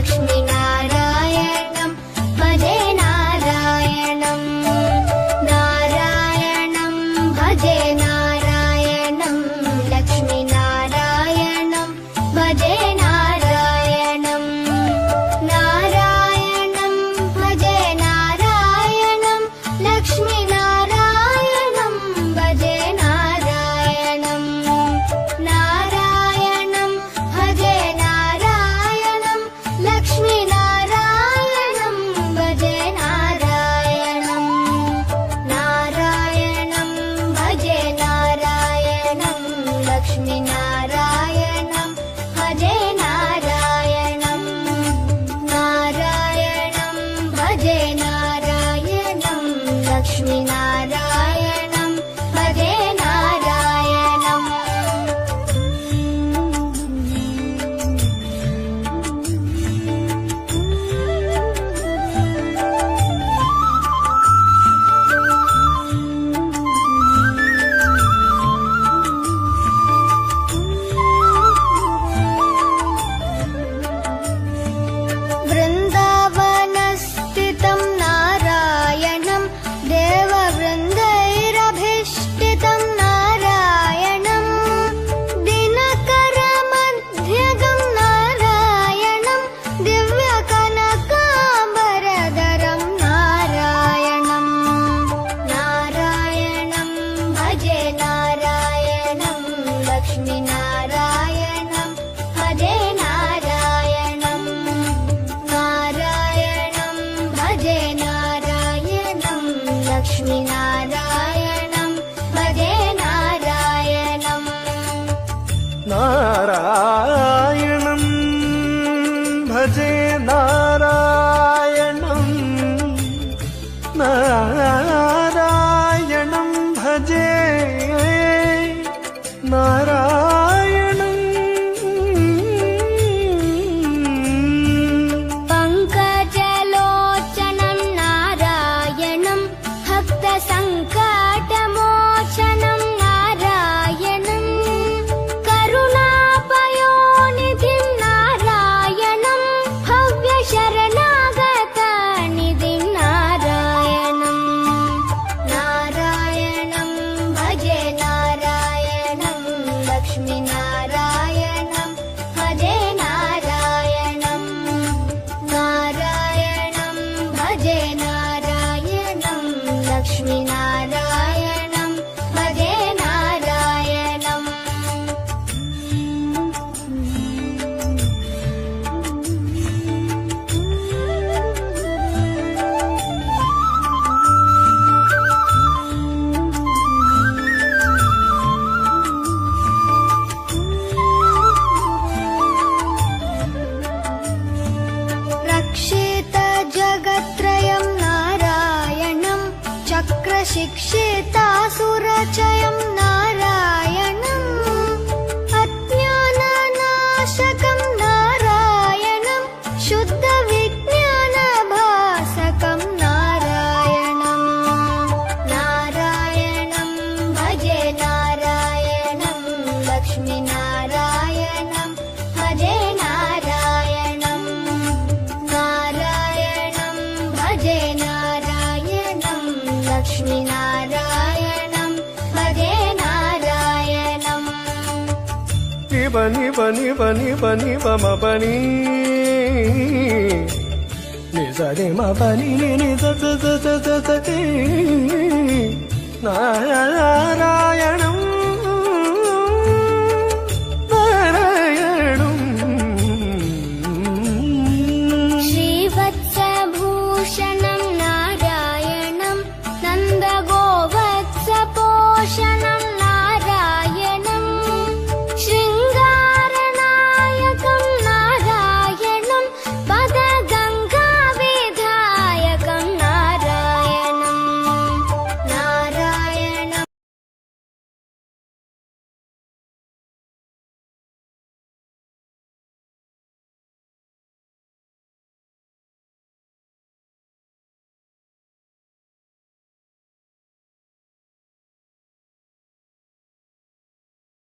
लक्ष्मीनारायणं भजे नारायणं नारायणं भजे नारायणं लक्ष्मीनारायणं भजे नारायणं नारायणं भजे नारायणं लक्ष्मीनारायणं भजे नारायणं नारायणं भजे नारायणं लक्ष्मीनारायणं भजे नारायणं नारायणं भजे नारायणं लक्ष्मीनारायणं भजे नारायणं नारायणं भजे नारायणं लक्ष्मीनारायणं भजे नारायणम् वृन्दावनस्थितं नारायणं देववृन्दैरभीष्टितं नारायणं दिनकरमध्यगं नारायणं दिव्यकनकाम्बरधरं नारायणं नारायणं भजे नारायणं लक्ष्मीनारायणं भजे नारायणं नारायणं भजे नारायणं लक्ष्मीनारायणं भजे नारायणम् नारायणं भजे नारायणं नारायणं भजे नारायणम् पङ्कजलोचनं नारायणं भक्तसङ्कटमोचनं नारायणं करुणापयोनिधिं नारायणं भव्यशरणागतनिधिं नारायणं नारायणं भजे नारायणं लक्ष्मीनारायणं भजे नारायणं नारायणं भजे नारायणं लक्ष्मीनारायणं भजे नारायणम् रक्षितजगत्त्रयं नारायणं चक्रशिक्षितासुरचयं नारायणम् अज्ञाननाशकं नारायणं शुद्धविज्ञानभासकं नारायणं नारायणं भजे नारायणं लक्ष्मीनारायणं भजे नारायणं नारायणं भजे नारायणं लक्ष्मीनारायणं भजे नारायणम् निबनि बनि बनि बनि बम बनि निजनि म बनि नि the the the the the the नारायणं